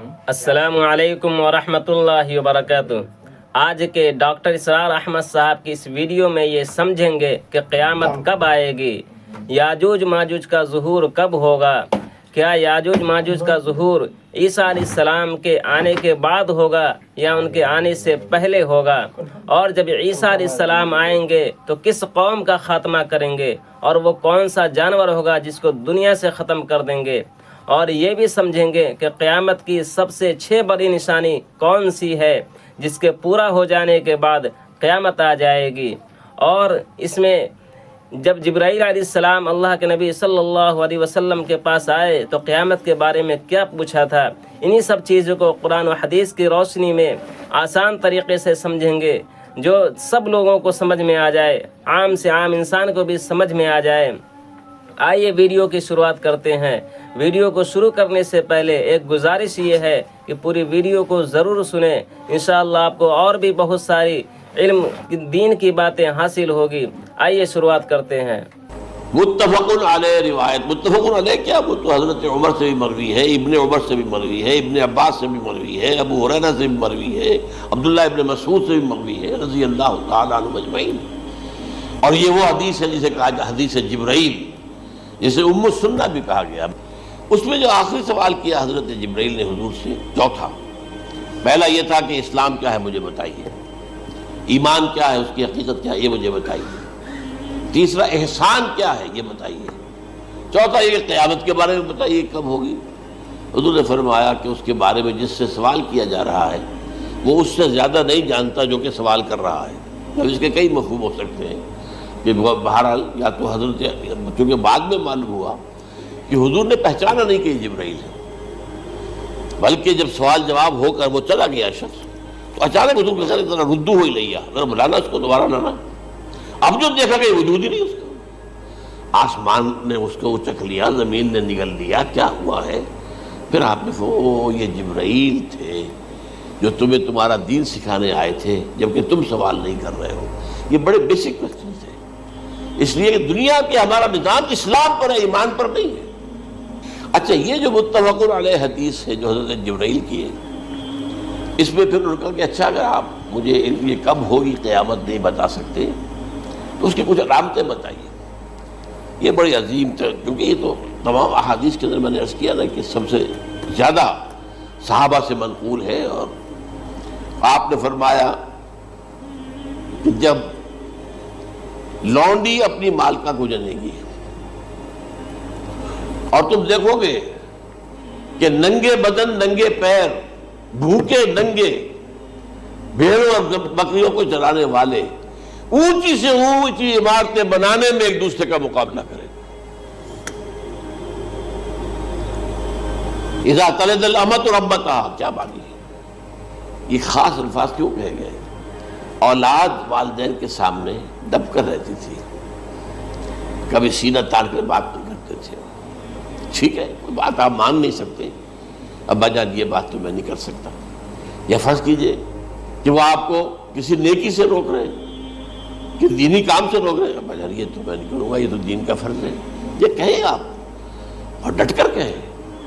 السلام علیکم ورحمۃ اللہ وبرکاتہ۔ آج کے ڈاکٹر اسرار احمد صاحب کی اس ویڈیو میں یہ سمجھیں گے کہ قیامت کب آئے گی، یاجوج ماجوج کا ظہور کب ہوگا، کیا یاجوج ماجوج کا ظہور عیسیٰ علیہ السلام کے آنے کے بعد ہوگا یا ان کے آنے سے پہلے ہوگا، اور جب عیسیٰ علیہ السلام آئیں گے تو کس قوم کا خاتمہ کریں گے، اور وہ کون سا جانور ہوگا جس کو دنیا سے ختم کر دیں گے، اور یہ بھی سمجھیں گے کہ قیامت کی سب سے 6 بڑی نشانی کون سی ہے جس کے پورا ہو جانے کے بعد قیامت آ جائے گی، اور اس میں جب جبرائیل علیہ السلام اللہ کے نبی صلی اللہ علیہ وسلم کے پاس آئے تو قیامت کے بارے میں کیا پوچھا تھا، انہی سب چیزوں کو قرآن و حدیث کی روشنی میں آسان طریقے سے سمجھیں گے، جو سب لوگوں کو سمجھ میں آ جائے، عام سے عام انسان کو بھی سمجھ میں آ جائے۔ آئیے ویڈیو کی شروعات کرتے ہیں۔ ویڈیو کو شروع کرنے سے پہلے ایک گزارش یہ ہے کہ پوری ویڈیو کو ضرور سنیں، انشاءاللہ آپ کو اور بھی بہت ساری علم دین کی باتیں حاصل ہوگی۔ آئیے شروعات کرتے ہیں۔ متفق علیہ روایت، متفق علیہ کیا، وہ تو حضرت عمر سے بھی مروی ہے، ابن عمر سے بھی مروی ہے، ابن عباس سے بھی مروی ہے، ابو ہریرہ سے بھی مروی ہے، عبداللہ ابن مسعود سے بھی مروی ہے رضی اللہ تعالیٰ عنہ اجمعین۔ اور یہ وہ حدیث ہے جسے کہا حدیث جبرائیل، جسے ام السنہ بھی کہا گیا۔ اس میں جو آخری سوال کیا حضرت جبرائیل نے حضور سے، چوتھا، پہلا یہ تھا کہ اسلام کیا ہے مجھے بتائیے، ایمان کیا ہے، اس کی حقیقت کیا ہے یہ مجھے بتائیے، تیسرا احسان کیا ہے یہ بتائیے، چوتھا یہ کہ قیامت کے بارے میں بتائیے کب ہوگی۔ حضور نے فرمایا کہ اس کے بارے میں جس سے سوال کیا جا رہا ہے وہ اس سے زیادہ نہیں جانتا جو کہ سوال کر رہا ہے۔ اب اس کے کئی مفہوم ہو سکتے ہیں کہ بہرحال یا تو حضرت، چونکہ بعد میں معلوم ہوا کہ حضور نے پہچانا نہیں کہ یہ جبرائیل ہے، بلکہ جب سوال جواب ہو کر وہ چلا گیا شخص تو اچانک حضور کے ساتھ ذرا ردو ہوئی لیا، ذرا بلانا اس کو دوبارہ لانا۔ اب جو دیکھا کہ وجود ہی نہیں اس کا، آسمان نے اس کو اچک لیا، زمین نے نگل لیا، کیا ہوا ہے؟ پھر آپ نے کہا یہ جبرائیل تھے جو تمہیں تمہارا دین سکھانے آئے تھے، جبکہ تم سوال نہیں کر رہے ہو۔ یہ بڑے بیسک کوسچن تھے، اس لیے کہ دنیا کے ہمارا نظام اسلام پر ہے، ایمان پر نہیں ہے۔ اچھا، یہ جو متفق علیہ حدیث ہے جو حضرت جبرائیل کی ہے، اس میں پھر انہوں نے کہا کہ اچھا اگر آپ مجھے یہ کب ہوگی قیامت نہیں بتا سکتے تو اس کی کچھ علامتیں بتائیے۔ یہ بڑی عظیم تھا، کیونکہ یہ تو تمام احادیث کے اندر میں نے عرض کیا نا کہ سب سے زیادہ صحابہ سے منقول ہے، اور آپ نے فرمایا کہ جب لونڈی اپنی مالکہ کو جنے گی اور تم دیکھو گے کہ ننگے بدن ننگے پیر، بھوکے ننگے، بھیڑوں اور بکریوں کو چرانے والے اونچی سے اونچی عمارتیں بنانے میں ایک دوسرے کا مقابلہ کریں۔ اذا تلد الامۃ ربتها، کیا بات ہے، یہ خاص الفاظ کیوں کہے گئے؟ اولاد والدین کے سامنے دب کر رہتی تھی، کبھی سینہ تان کر بات نہیں کرتے تھے۔ ٹھیک ہے، کوئی بات آپ مان نہیں سکتے، ابا جان یہ بات تو میں نہیں کر سکتا، یا فرض کیجئے کہ وہ آپ کو کسی نیکی سے روک رہے ہیں، کہ دینی کام سے روک رہے ہیں، ابا جان یہ تو میں نہیں کروں گا، یہ تو دین کا فرض ہے، یہ کہیں آپ، اور ڈٹ کر کہیں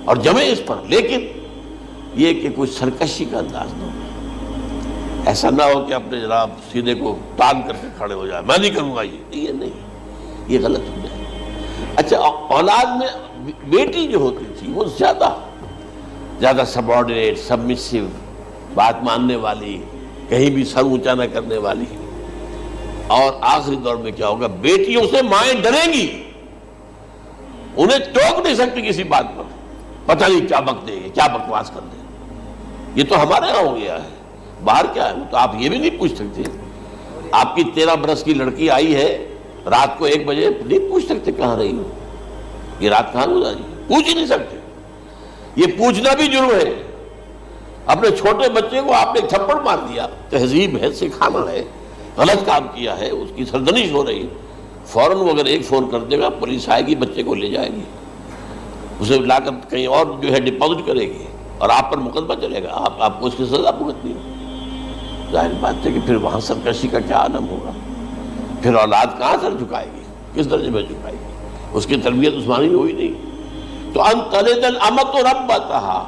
اور جمیں اس پر، لیکن یہ کہ کوئی سرکشی کا انداز نہ ہو، ایسا نہ ہو کہ اپنے جناب سینے کو تان کر کے کھڑے ہو جائے، میں نہیں کروں گا، یہ نہیں، یہ غلط ہو جائے۔ اچھا، اولاد میں بیٹی جو ہوتی تھی وہ زیادہ سبارڈینیٹ، سبمسیو، بات ماننے والی، کہیں بھی سر اونچا نہ کرنے والی، اور آخری دور میں کیا ہوگا، بیٹیوں سے مائیں ڈریں گی، انہیں ٹوک نہیں سکتی کسی بات پر، پتہ نہیں کیا بک دے گی، کیا بکواس کر دے گی۔ یہ تو ہمارے یہاں ہو گیا ہے، باہر کیا ہے تو آپ یہ بھی نہیں پوچھ سکتے۔ آپ کی 13 برس کی لڑکی آئی ہے رات کو 1 بجے، نہیں پوچھ سکتے کہاں رہی ہو، یہ رات کہاں گزاری، پوچھ ہی نہیں سکتے۔ یہ پوچھنا بھی جرم ہے۔ اپنے چھوٹے بچے کو آپ نے تھپڑ مار دیا، تہذیب ہے، سکھانا ہے، غلط کام کیا ہے، اس کی سرزنش ہو رہی، فوراً وہ اگر ایک فون کر دے گا پولیس آئے گی، بچے کو لے جائے گی، اسے لا کر کہیں اور جو ہے ڈپازٹ کرے گی، اور آپ پر مقدمہ چلے گا، آپ کو اس کی سزا بھگتنی ہے۔ ظاہر بات ہے کہ پھر وہاں سرکشی کا کیا عالم ہوگا، پھر اولاد کہاں سر جھکائے گی، کس درجے میں جھکائے گی، اس کی تربیت عثمانی ہوئی نہیں۔ تو ان تلد الامۃ ربتها،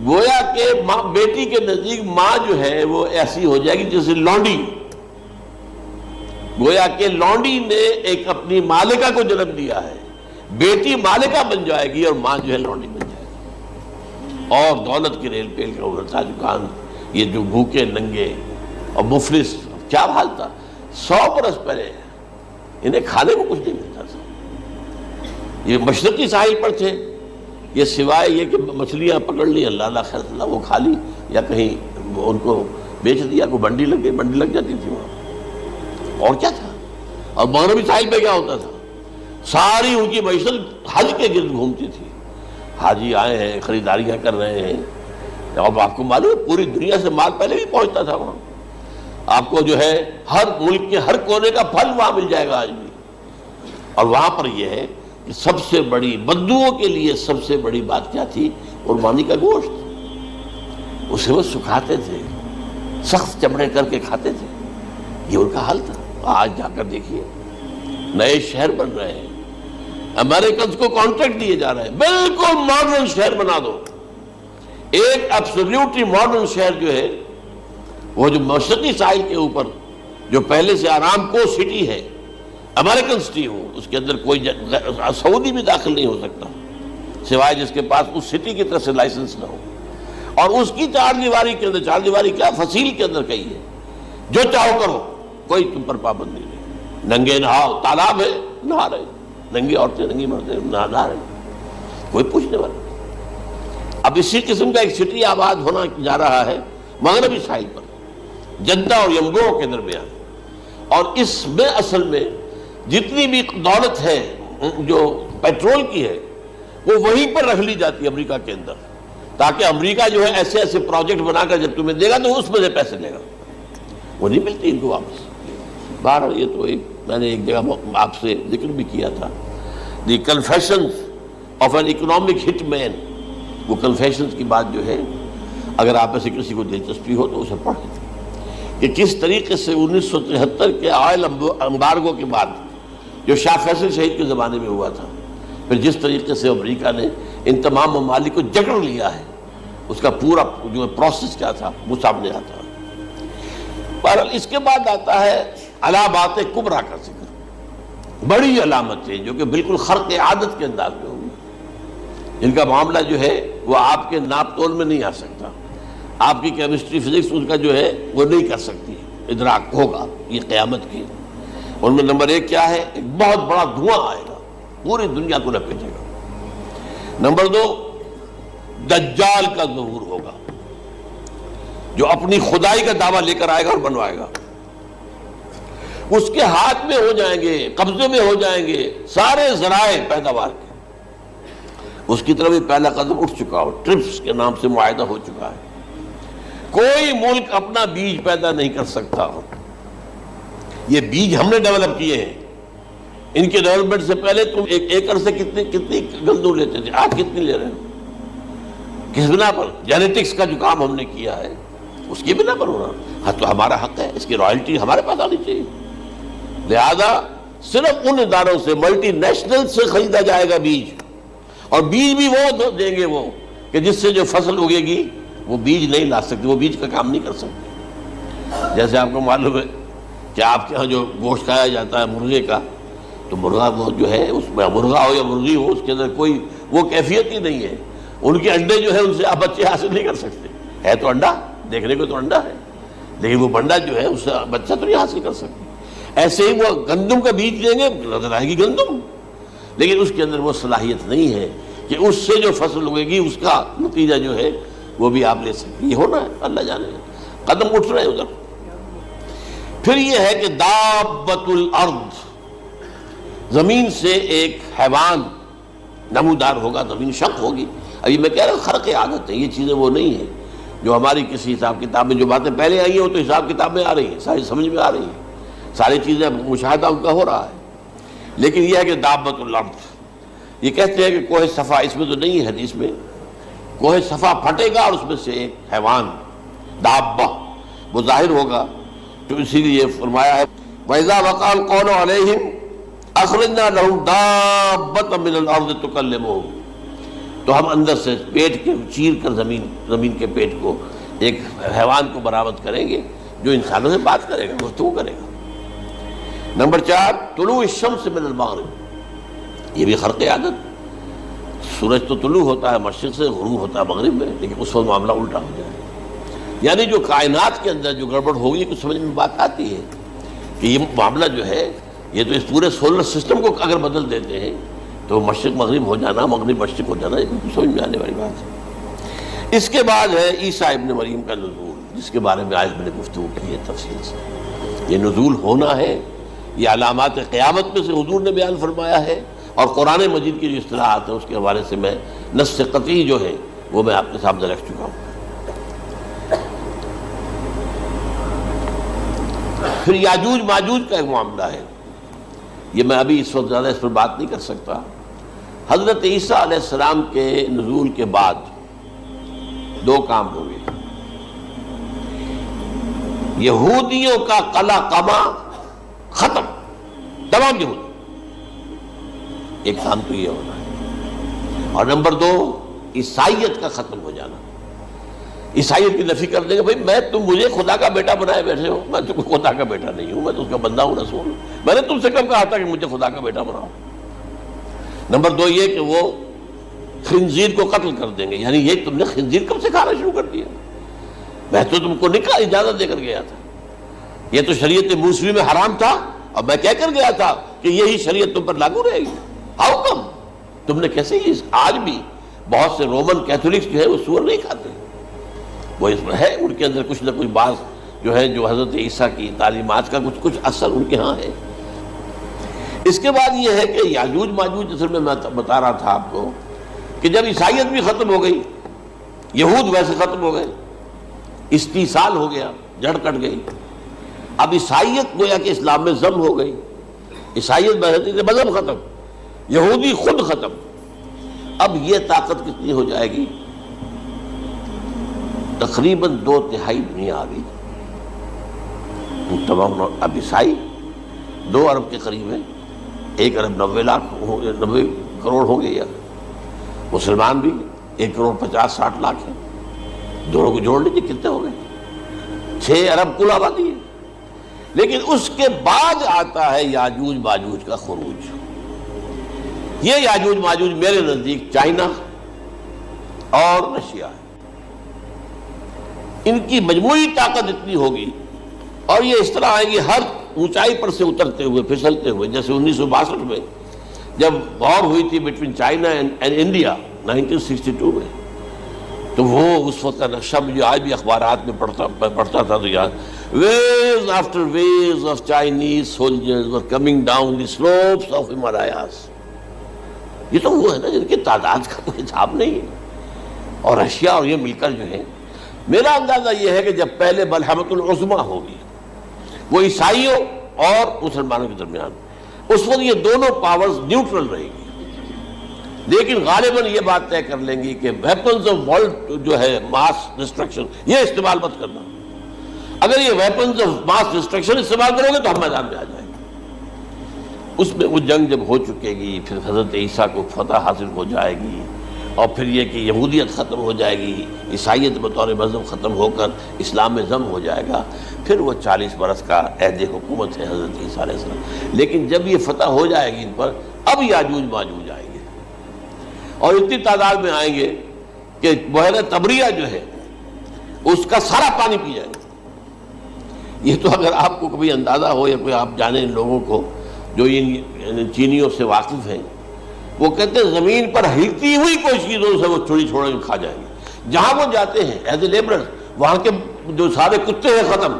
گویا کہ ماں بیٹی کے نزدیک ماں جو ہے وہ ایسی ہو جائے گی جیسے لونڈی، گویا کہ لونڈی نے ایک اپنی مالکہ کو جنم دیا ہے، بیٹی مالکہ بن جائے گی اور ماں جو ہے لونڈی بن جائے گی، اور دولت کی ریل پیل کا ابھرتا دکان، یہ جو بھوکے ننگے اور مفلس، کیا حال تھا 100 برس پہلے، انہیں کھانے کو کچھ نہیں ملتا تھا، یہ مشرقی ساحل پر تھے، یہ سوائے یہ کہ مچھلیاں پکڑ لی، اللہ خیر اللہ وہ کھا لی، یا کہیں ان کو بیچ دیا، کوئی بنڈی لگ گئی، بنڈی لگ جاتی تھی وہاں، اور کیا تھا؟ اور مغربی ساحل پہ کیا ہوتا تھا؟ ساری ان کی معیشت حج کے گرد گھومتی تھی، حاجی آئے ہیں، خریداریاں کر رہے ہیں، اور آپ کو معلوم ہے پوری دنیا سے مال پہلے بھی پہنچتا تھا وہاں، آپ کو جو ہے ہر ملک کے ہر کونے کا پھل وہاں مل جائے گا آج بھی، اور وہاں پر یہ ہے کہ سب سے بڑی بدوؤں کے لیے سب سے بڑی بات کیا تھی؟ قربانی کا گوشت، اسے وہ سکھاتے تھے، سخت چمڑے کر کے کھاتے تھے، یہ ان کا حل تھا۔ آج جا کر دیکھیے نئے شہر بن رہے ہیں، امریکنز کو کانٹریکٹ دیے جا رہے ہیں، بالکل ماڈرن شہر بنا دو، ایک ایبسلیوٹلی ماڈرن شہر جو ہے وہ جو مشرقی ساحل کے اوپر جو پہلے سے آرام کو سٹی ہے، امریکن سٹی ہو، اس کے اندر کوئی سعودی بھی داخل نہیں ہو سکتا سوائے جس کے پاس اس سٹی کی طرف سے لائسنس نہ ہو، اور اس کی چار دیواری کے اندر، چار دیواری کیا فصیل کے اندر کہی ہے، جو چاہو کرو، کوئی تم پر پابند نہیں ہے، ننگے نہاؤ، تالاب ہے نہا رہے، ننگی عورتیں ننگی مردیں نہا رہے، کوئی پوچھنے والا۔ اب اسی قسم کا ایک سٹی آباد ہونا جا رہا ہے مغربی ساحل پر، جدہ اور ینبوع کے درمیان، اور اس میں اصل میں جتنی بھی دولت ہے جو پیٹرول کی ہے وہ وہیں پر رکھ لی جاتی ہے امریکہ کے اندر، تاکہ امریکہ جو ہے ایسے ایسے پروجیکٹ بنا کر جب تمہیں دے گا تو اس میں سے پیسے لے گا، وہ نہیں ملتی ان کو واپس۔ بہرحال یہ تو میں نے ایک جگہ آپ سے ذکر بھی کیا تھا، دی کنفیشنز آف این اکنامک ہٹ مین، وہ کنفیشنز کی بات جو ہے اگر آپ میں سے کسی کو دلچسپی ہو تو اسے پڑھیں کہ کس طریقے سے 1973 کے آئل امبارگو کے بعد جو شاہ فیصل شہید کے زمانے میں ہوا تھا، پھر جس طریقے سے امریکہ نے ان تمام ممالک کو جکڑ لیا ہے، اس کا پورا جو پروسیس کیا تھا وہ سامنے آتا ہے۔ بہرحال اس کے بعد آتا ہے علامات کبریٰ کا ذکر، بڑی علامتیں جو کہ بالکل خرق عادت کے انداز میں ہوگی، جن کا معاملہ جو ہے وہ آپ کے ناپ تول میں نہیں آ سکتا، آپ کی کیمسٹری فزکس ان کا جو ہے وہ نہیں کر سکتی، ادراک ہوگا یہ قیامت کی۔ ان میں نمبر 1 کیا ہے؟ ایک بہت بڑا دھواں آئے گا، پوری دنیا کو لپیٹے گا۔ نمبر 2 دجال کا ظہور ہوگا، جو اپنی خدائی کا دعویٰ لے کر آئے گا اور بنوائے گا، اس کے ہاتھ میں ہو جائیں گے، قبضے میں ہو جائیں گے سارے ذرائع پیداوار کے، اس کی طرف بھی پہلا قدم اٹھ چکا ہو، ٹرپس کے نام سے معاہدہ ہو چکا ہے، کوئی ملک اپنا بیج پیدا نہیں کر سکتا، یہ بیج ہم نے ڈیولپ کیے ہیں، ان کے ڈیولپمنٹ سے پہلے تم ایک ایکڑ سے کتنی گندم لیتے تھے، آج کتنی لے رہے ہو؟ کس بنا پر؟ جینیٹکس کا جو کام ہم نے کیا ہے اس کی بنا پر ہونا، ہاں تو ہمارا حق ہے، اس کی رائلٹی ہمارے پاس آنی چاہیے، لہذا صرف ان اداروں سے، ملٹی نیشنل سے خریدا جائے گا بیج، اور بیج بھی وہ دیں گے وہ کہ جس سے جو فصل اگے گی وہ بیج نہیں لا سکتے، وہ بیج کا کام نہیں کر سکتے۔ جیسے آپ کو معلوم ہے کہ آپ کے ہاں جو گوشت کھایا جاتا ہے مرغے کا، تو مرغا وہ جو ہے اس میں مرغا ہو یا مرغی ہو، اس کے اندر کوئی وہ کیفیت ہی نہیں ہے، ان کے انڈے جو ہے ان سے آپ بچے حاصل نہیں کر سکتے، ہے تو انڈا، دیکھنے کو تو انڈا ہے، لیکن وہ بنڈا جو ہے اس سے بچہ تو نہیں حاصل کر سکتے۔ ایسے ہی وہ گندم کا بیج دیں گے، نظر آئے گی گندم، لیکن اس کے اندر وہ صلاحیت نہیں ہے کہ اس سے جو فصل اگے گی اس کا نتیجہ جو ہے وہ بھی آپ لے سکتے۔ یہ ہونا ہے، اللہ جانے، قدم اٹھ رہے ہیں ادھر۔ پھر یہ ہے کہ دابۃ الارض، زمین سے ایک حیوان نمودار ہوگا، زمین شق ہوگی۔ ابھی میں کہہ رہا ہوں خرق عادت ہے، یہ چیزیں وہ نہیں ہیں جو ہماری کسی حساب کتاب میں جو باتیں پہلے آئی ہیں وہ تو حساب کتاب میں آ رہی ہیں، ساری سمجھ میں آ رہی ہیں، ساری چیزیں مشاہدہ ان کا ہو رہا ہے، لیکن یہ ہے کہ دابۃ الارض، یہ کہتے ہیں کہ کوہ صفا، اس میں تو نہیں ہے حدیث میں، کوہ صفا پھٹے گا اور اس میں سے ایک حیوان دابہ وہ ظاہر ہوگا، تو اسی لیے فرمایا ہے وَإِذَا وَقَعَ الْقَوْلُ عَلَيْهِمْ أَخْرَجْنَا لَهُمْ دَابَّةً مِّنَ الْأَرْضِ تُكَلِّمُهُمْ، تو ہم اندر سے پیٹ کے چیر کر زمین کے پیٹ کو ایک حیوان کو برآمد کریں گے جو انسانوں سے بات کرے گا، گفتگو کرے گا۔ نمبر 4، طلوع الشمس من المغرب، یہ بھی خرق عادت۔ سورج تو طلوع ہوتا ہے مشرق سے، غروب ہوتا ہے مغرب میں، لیکن اس وقت معاملہ الٹا ہو جائے، یعنی جو کائنات کے اندر جو گڑبڑ ہوگی کچھ سمجھ میں بات آتی ہے کہ یہ معاملہ جو ہے یہ تو اس پورے سولر سسٹم کو اگر بدل دیتے ہیں تو مشرق مغرب ہو جانا، مغرب مشرق ہو جانا، یہ کچھ سمجھ میں آنے والی بات ہے۔ اس کے بعد ہے عیسیٰ ابن مریم کا نزول، جس کے بارے میں آج میں نے گفتگو کی ہے تفصیل سے۔ یہ نزول ہونا ہے، یہ علامات قیامت میں سے حضور نے بیان فرمایا ہے، اور قرآن مجید کی جو اصطلاحات ہیں اس کے حوالے سے میں نص قطعی جو ہے وہ میں آپ کے سامنے رکھ چکا ہوں۔ پھر یاجوج ماجوج کا ایک معاملہ ہے، یہ میں ابھی اس وقت زیادہ اس پر بات نہیں کر سکتا۔ حضرت عیسیٰ علیہ السلام کے نزول کے بعد 2 کام ہوں گے۔ یہودیوں کا قلع قمع ختم، تمام یہود، ایک کام تو یہ ہونا ہے، اور نمبر 2 عیسائیت کا ختم ہو جانا۔ عیسائیت کی نفی کر دیں گے، بھائی تم مجھے خدا کا بیٹا بنائے بیٹھے ہو، میں تو خدا کا بیٹا نہیں ہوں، میں تو اس کا بندہ ہوں، رسول ہوں، میں نے تم سے کب کہا تھا کہ مجھے خدا کا بیٹا بناؤ۔ نمبر 2 یہ کہ وہ خنزیر کو قتل کر دیں گے، یعنی یہ تم نے خنزیر کب سے کھانا شروع کر دیا؟ میں تو تم کو نکاح اجازت دے کر گیا تھا، یہ تو شریعت موسوی میں حرام تھا، اور میں کہہ کر گیا تھا کہ یہی شریعت تم پر لاگو رہے گی، ہاؤ کم تم نے کیسے؟ آج بھی بہت سے رومن کیتھولکس جو ہے وہ سور نہیں کھاتے، وہ اس میں ہے ان کے اندر کچھ نہ کچھ بات جو ہے جو حضرت عیسیٰ کی تعلیمات کا کچھ اثر ان کے ہاں ہے۔ اس کے بعد یہ ہے کہ یاجوج ماجوج، جیسے میں بتا رہا تھا آپ کو کہ جب عیسائیت بھی ختم ہو گئی، یہود ویسے ختم ہو گئے، استیصال ہو گیا، جڑ کٹ گئی، اب عیسائیت گویا کہ اسلام میں ضم ہو گئی، عیسائیت مذہب ختم، یہودی خود ختم۔ اب یہ طاقت کتنی ہو جائے گی؟ تقریباً 2/3 دنیا آ گئی، تمام اب عیسائی 2 ارب کے قریب ہے، 1 ارب 90 کروڑ ہو گئی، مسلمان بھی 1 کروڑ 50-60 لاکھ ہیں، دونوں کو جوڑ لیجیے کتنے ہو گئے؟ 6 ارب کل آبادی ہے۔ لیکن اس کے بعد آتا ہے یاجوج ماجوج کا خروج۔ یہ یاجوج ماجوج میرے نزدیک چائنا اور رشیا ہے، ان کی مجموعی طاقت اتنی ہوگی، اور یہ اس طرح آئیں گے ہر اونچائی پر سے اترتے ہوئے، پھسلتے ہوئے، جیسے 1962 میں جب وار ہوئی تھی بٹوین چائنا اینڈ انڈیا 1962 میں، تو وہ اس وقت کا نقشہ مجھے آج بھی اخبارات میں پڑھتا تھا تو یاد، waves after waves of Chinese soldiers were coming down the slopes of Himalayas۔ یہ تو وہ ہے نا جن کی تعداد کا کوئی حساب نہیں ہے، اور رشیا اور یہ مل کر جو ہے، میرا اندازہ یہ ہے کہ جب پہلے ملحمۃ العظمیٰ ہوگی وہ عیسائیوں اور مسلمانوں کے درمیان، اس وقت یہ دونوں پاورز نیوٹرل رہے گی، لیکن غالباً یہ بات طے کر لیں گی کہ ویپنز آف ورلڈ جو ہے ماس ڈسٹرکشن، یہ استعمال مت کرنا، اگر یہ ویپنز آف ماس ڈسٹرکشن استعمال کرو گے تو ہم میدان میں آ جائیں گے۔ اس میں وہ جنگ جب ہو چکے گی، پھر حضرت عیسیٰ کو فتح حاصل ہو جائے گی، اور پھر یہ کہ یہودیت ختم ہو جائے گی، عیسائیت بطور مذہب ختم ہو کر اسلام میں ضم ہو جائے گا، پھر وہ 40 برس کا عہد حکومت ہے حضرت عیسیٰ علیہ السلام۔ لیکن جب یہ فتح ہو جائے گی ان پر، اب یاجوج ماجوج آئیں گے، اور اتنی تعداد میں آئیں گے کہ بحیرہ طبریہ جو ہے اس کا سارا پانی پی جائیں گے۔ یہ تو اگر آپ کو کبھی اندازہ ہو یا کوئی آپ جانیں ان لوگوں کو جو ان چینیوں سے واقف ہیں، وہ کہتے ہیں زمین پر ہلتی ہوئی کوئی چیزوں سے وہ چھوڑی چھوڑ کے کھا جائیں گے، جہاں وہ جاتے ہیں ایز اے لیبرر، وہاں کے جو سارے کتے ہیں ختم،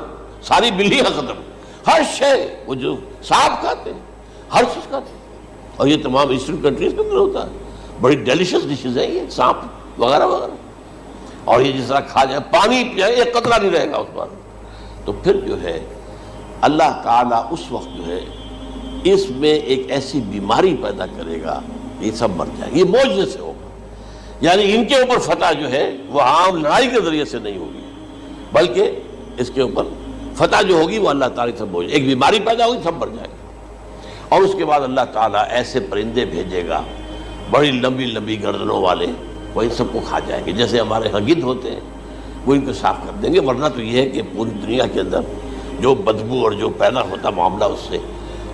ساری بلیاں ختم، ہر شے، وہ جو سانپ کھاتے ہیں، ہر چیز کھاتے ہیں، اور یہ تمام ایسٹرن کنٹریز کے اندر ہوتا ہے، بڑی ڈیلیشس ڈشز ہیں یہ سانپ وغیرہ وغیرہ، اور یہ جس طرح کھا جائے، پانی پیا ایک قطرہ نہیں رہے گا اس پر۔ تو پھر جو ہے اللہ تعالیٰ اس وقت جو ہے اس میں ایک ایسی بیماری پیدا کرے گا، یہ سب مر جائے گا، یہ معجزے سے ہوگا، یعنی ان کے اوپر فتح جو ہے وہ عام لڑائی کے ذریعے سے نہیں ہوگی، بلکہ اس کے اوپر فتح جو ہوگی وہ اللہ تعالیٰ سے بوجھ، ایک بیماری پیدا ہوگی، سب مر جائے گا، اور اس کے بعد اللہ تعالیٰ ایسے پرندے بھیجے گا بڑی لمبی لمبی گردنوں والے، وہ ان سب کو کھا جائیں گے، جیسے ہمارے یہاں گدھ ہوتے ہیں وہ ان کو صاف کر دیں گے۔ ورنہ تو یہ ہے کہ پوری دنیا کے اندر جو بدبو اور جو پیدا ہوتا معاملہ اس سے،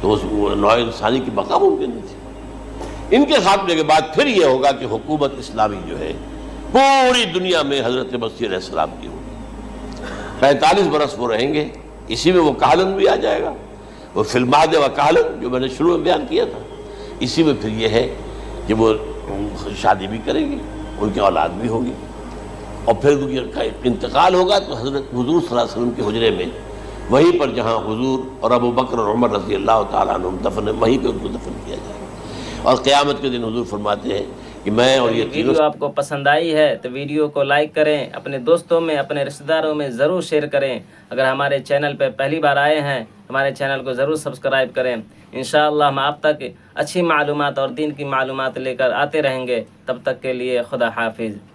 تو اس نوع انسانی کی بقا ممکن نہیں تھی۔ ان کے خاتمے کے بعد پھر یہ ہوگا کہ حکومت اسلامی جو ہے پوری دنیا میں حضرت مسیح علیہ السلام کی ہوگی۔ 45 برس وہ رہیں گے، اسی میں وہ کہلن بھی آ جائے گا، وہ فی المہد و کہلن جو میں نے شروع میں بیان کیا تھا، اسی میں پھر یہ ہے کہ وہ شادی بھی کریں گے، ان کی اولاد بھی ہوگی، اور پھر ان کا انتقال ہوگا تو حضرت حضور صلی اللہ علیہ وسلم کے حجرے میں، وہیں پر جہاں حضور اور ابو بکر اور عمر رضی اللہ تعالیٰ عنہم دفن ہیں، وہیں پہ ان کو دفن کیا جائے گا۔ اور قیامت کے دن حضور فرماتے ہیں کہ میں اور یہ تینوں۔ ویڈیو آپ کو پسند آئی ہے تو ویڈیو کو لائک کریں، اپنے دوستوں میں، اپنے رشتہ داروں میں ضرور شیئر کریں۔ اگر ہمارے چینل پہ پہلی بار آئے ہیں ہمارے چینل کو ضرور سبسکرائب کریں۔ انشاءاللہ ہم آپ تک اچھی معلومات اور دین کی معلومات لے کر آتے رہیں گے۔ تب تک کے لیے خدا حافظ۔